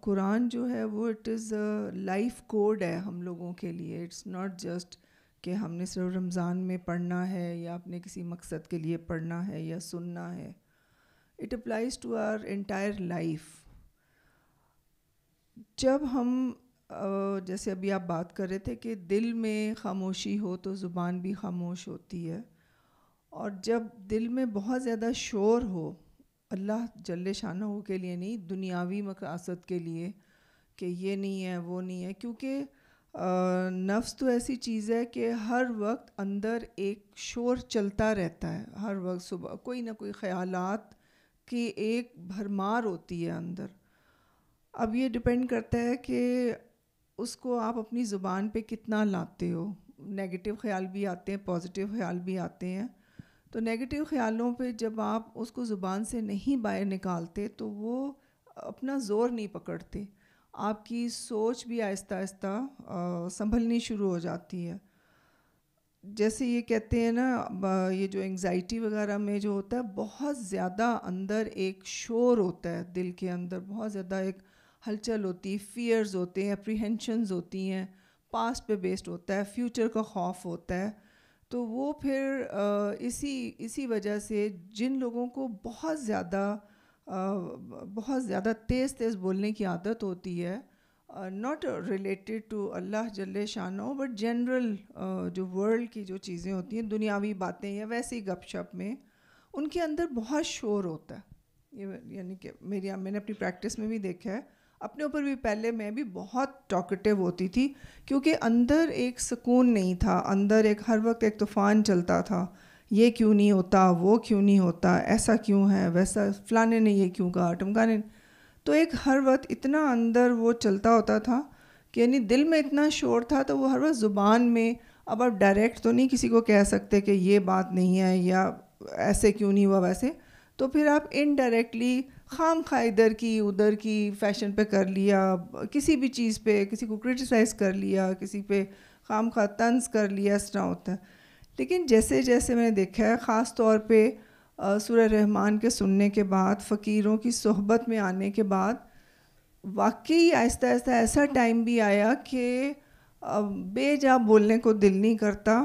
قرآن جو ہے وہ اٹ از لائف کوڈ ہے ہم لوگوں کے لیے. اٹس ناٹ جسٹ کہ ہم نے صرف رمضان میں پڑھنا ہے یا اپنے کسی مقصد کے لیے پڑھنا ہے یا سننا ہے. It applies to our entire life. جب ہم جیسے ابھی آپ بات کر رہے تھے کہ دل میں خاموشی ہو تو زبان بھی خاموش ہوتی ہے, اور جب دل میں بہت زیادہ شور ہو اللہ جل شانہ کے لیے نہیں, دنیاوی مقاصد کے لیے کہ یہ نہیں ہے وہ نہیں ہے, کیونکہ نفس تو ایسی چیز ہے کہ ہر وقت اندر ایک شور چلتا رہتا ہے. ہر وقت صبح کوئی نہ کوئی خیالات کی ایک بھرمار ہوتی ہے اندر. اب یہ ڈپینڈ کرتا ہے کہ اس کو آپ اپنی زبان پہ کتنا لاتے ہو. نیگیٹو خیال بھی آتے ہیں, پازیٹیو خیال بھی آتے ہیں. تو نیگیٹو خیالوں پہ جب آپ اس کو زبان سے نہیں باہر نکالتے تو وہ اپنا زور نہیں پکڑتے. آپ کی سوچ بھی آہستہ آہستہ سنبھلنی شروع ہو جاتی ہے. جیسے یہ کہتے ہیں نا, یہ جو انگزائٹی وغیرہ میں جو ہوتا ہے بہت زیادہ اندر ایک شور ہوتا ہے, دل کے اندر بہت زیادہ ایک ہلچل ہوتی ہے, فیئرز ہوتے ہیں, اپریہینشنز ہوتی ہیں, پاسٹ پہ بیسڈ ہوتا ہے, فیوچر کا خوف ہوتا ہے. تو وہ پھر اسی وجہ سے جن لوگوں کو بہت زیادہ تیز بولنے کی عادت ہوتی ہے, ناٹ ریلیٹڈ ٹو اللہ جل شانہ بٹ جنرل جو ورلڈ کی جو چیزیں ہوتی ہیں, دنیاوی باتیں یا ویسی گپ شپ میں, ان کے اندر بہت شور ہوتا ہے. یعنی کہ میں نے اپنی پریکٹس میں بھی دیکھا ہے, اپنے اوپر بھی. پہلے میں بھی بہت ٹاکٹیو ہوتی تھی کیونکہ اندر ایک سکون نہیں تھا, اندر ایک ہر وقت ایک طوفان چلتا تھا. یہ کیوں نہیں ہوتا, وہ کیوں نہیں ہوتا, ایسا کیوں ہے, ویسا فلانے نے یہ کیوں کہا, ٹمکانے. تو ایک ہر وقت اتنا اندر وہ چلتا ہوتا تھا کہ یعنی دل میں اتنا شور تھا, تو وہ ہر وقت زبان میں. اب آپ ڈائریکٹ تو نہیں کسی کو کہہ سکتے کہ یہ بات نہیں ہے یا ایسے کیوں نہیں ہوا ویسے, تو پھر آپ انڈائریکٹلی خام خواہ ادھر کی ادھر کی فیشن پہ کر لیا, کسی بھی چیز پہ کسی کو کرٹیسائز کر لیا, کسی پہ خام خواہ طنز کر لیا, اس طرح ہوتا ہے. لیکن جیسے جیسے میں نے دیکھا ہے, خاص طور پہ سورہ رحمان کے سننے کے بعد, فقیروں کی صحبت میں آنے کے بعد, واقعی آہستہ آہستہ ایسا ٹائم بھی آیا کہ بے جا بولنے کو دل نہیں کرتا,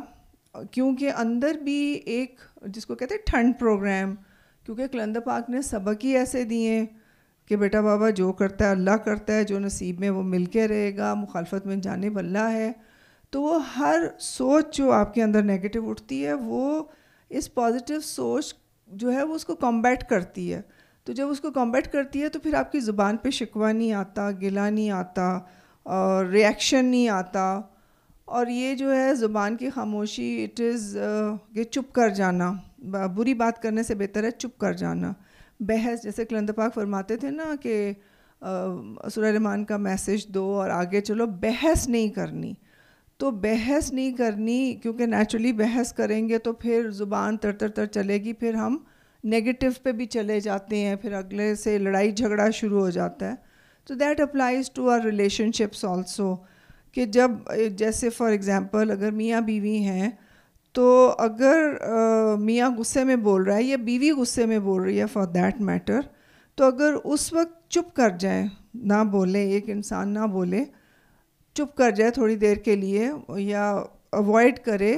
کیونکہ اندر بھی ایک جس کو کہتے ہیں ٹھنڈ پروگرام, کیونکہ کلندر پاک نے سبق ہی ایسے دیے کہ بیٹا بابا جو کرتا ہے اللہ کرتا ہے, جو نصیب میں وہ مل کے رہے گا, مخالفت میں جانب اللہ ہے. تو وہ ہر سوچ جو آپ کے اندر نیگیٹو اٹھتی ہے, وہ اس پازیٹیو سوچ جو ہے وہ اس کو کمبیٹ کرتی ہے. تو جب اس کو کمبیٹ کرتی ہے تو پھر آپ کی زبان پہ شکوہ نہیں آتا, گلہ نہیں آتا, اور ریئیکشن نہیں آتا. اور یہ جو ہے زبان کی خاموشی, اٹ از کہ چپ کر جانا, بری بات کرنے سے بہتر ہے چپ کر جانا. بحث, جیسے کلندر پاک فرماتے تھے نا کہ سورہ رحمان کا میسج دو اور آگے چلو, بحث نہیں کرنی. تو بحث نہیں کرنی کیونکہ نیچرلی بحث کریں گے تو پھر زبان تر چلے گی, پھر ہم نیگیٹو پہ بھی چلے جاتے ہیں, پھر اگلے سے لڑائی جھگڑا شروع ہو جاتا ہے. تو that applies to our relationships also, کہ جب جیسے فار ایگزامپل اگر میاں بیوی ہیں, تو اگر میاں غصے میں بول رہا ہے یا بیوی غصے میں بول رہی ہے فار دیٹ میٹر, تو اگر اس وقت چپ کر جائیں, نہ بولے, ایک انسان نہ بولے, چپ کر جائے تھوڑی دیر کے لیے یا اوائڈ کرے,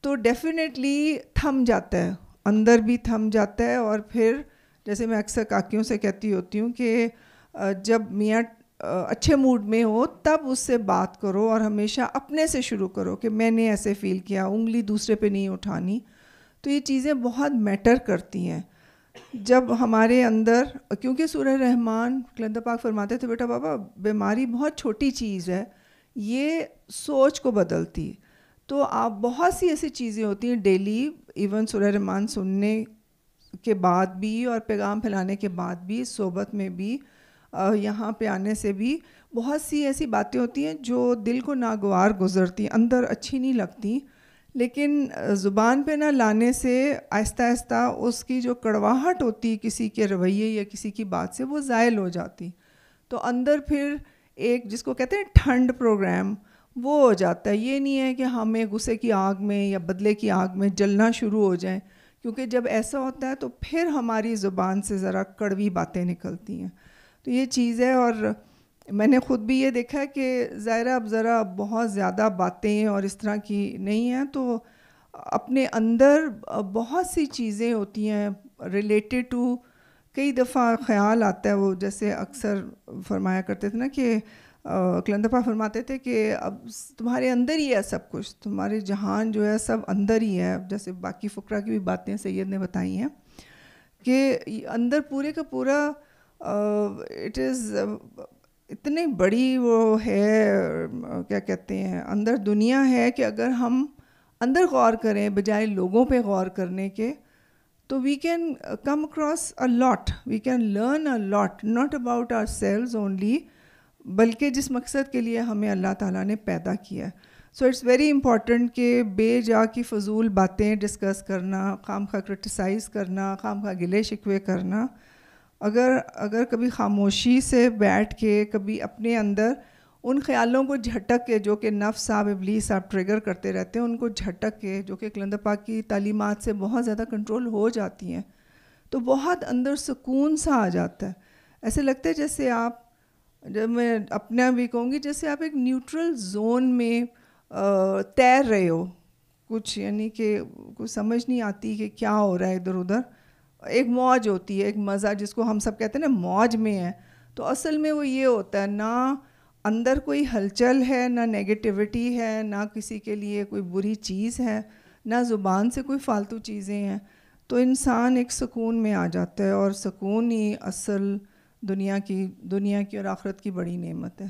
تو ڈیفینیٹلی تھم جاتا ہے, اندر بھی تھم جاتا ہے. اور پھر جیسے میں اکثر کاکیوں سے کہتی ہوتی ہوں کہ جب میاں اچھے موڈ میں ہو تب اس سے بات کرو, اور ہمیشہ اپنے سے شروع کرو کہ میں نے ایسے فیل کیا, انگلی دوسرے پہ نہیں اٹھانی. تو یہ چیزیں بہت میٹر کرتی ہیں جب ہمارے اندر, کیونکہ سورہ رحمان کلندر پاک فرماتے تھے بیٹا بابا بیماری بہت چھوٹی چیز ہے, یہ سوچ کو بدلتی. تو آپ بہت سی ایسی چیزیں ہوتی ہیں ڈیلی, ایون سورہ رحمان سننے کے بعد بھی اور پیغام پھیلانے کے بعد بھی, صحبت میں بھی, یہاں پہ آنے سے بھی, بہت سی ایسی باتیں ہوتی ہیں جو دل کو ناگوار گزرتی, اندر اچھی نہیں لگتی, لیکن زبان پہ نہ لانے سے آہستہ آہستہ اس کی جو کڑواہٹ ہوتی کسی کے رویے یا کسی کی بات سے, وہ زائل ہو جاتی. تو اندر پھر ایک جس کو کہتے ہیں ٹھنڈ پروگرام, وہ ہو جاتا ہے. یہ نہیں ہے کہ ہمیں غصے کی آگ میں یا بدلے کی آگ میں جلنا شروع ہو جائیں, کیونکہ جب ایسا ہوتا ہے تو پھر ہماری زبان سے ذرا کڑوی باتیں نکلتی ہیں. تو یہ چیز ہے. اور میں نے خود بھی یہ دیکھا ہے کہ ظاہرہ اب ذرا بہت زیادہ باتیں اور اس طرح کی نہیں ہیں، تو اپنے اندر بہت سی چیزیں ہوتی ہیں ریلیٹڈ ٹو. کئی دفعہ خیال آتا ہے، وہ جیسے اکثر فرمایا کرتے تھے نا کہ کلندر پاک فرماتے تھے کہ اب تمہارے اندر ہی ہے سب کچھ، تمہارے جہان جو ہے سب اندر ہی ہے. جیسے باقی فقراء کی بھی باتیں سید نے بتائی ہیں کہ اندر پورے کا پورا اٹ از اتنی بڑی وہ ہے، کیا کہتے ہیں، اندر دنیا ہے کہ اگر ہم اندر غور کریں بجائے لوگوں پہ غور کرنے کے، تو we can come across a lot, we can learn a lot, not about ourselves only, بلکہ جس مقصد کے لیے ہمیں اللہ تعالیٰ نے پیدا کیا ہے. سو اٹس ویری امپورٹنٹ کہ بے جا کی فضول باتیں ڈسکس کرنا، خام خواہ کرٹیسائز کرنا، خام خواہ گلے شکوے کرنا، اگر کبھی خاموشی سے بیٹھ کے کبھی اپنے اندر ان خیالوں کو جھٹک کے جو کہ نفس صاحب ابلیس صاحب ٹریگر کرتے رہتے ہیں، ان کو جھٹک کے، جو کہ کلندر پاک کی تعلیمات سے بہت زیادہ کنٹرول ہو جاتی ہیں، تو بہت اندر سکون سا آ جاتا ہے. ایسے لگتا ہے جیسے آپ، جب میں اپنا بھی کہوں گی، جیسے آپ ایک نیوٹرل زون میں تیر رہے ہو، کچھ یعنی کہ کچھ سمجھ نہیں آتی کہ کیا ہو رہا ہے ادھر ادھر. ایک موج ہوتی ہے، ایک مزہ جس کو ہم سب کہتے ہیں نا موج میں ہے، تو اصل میں وہ یہ ہوتا ہے، نہ اندر کوئی ہلچل ہے، نہ نیگیٹیوٹی ہے، نہ کسی کے لیے کوئی بری چیز ہے، نہ زبان سے کوئی فالتو چیزیں ہیں. تو انسان ایک سکون میں آ جاتا ہے، اور سکون ہی اصل دنیا کی اور آخرت کی بڑی نعمت ہے.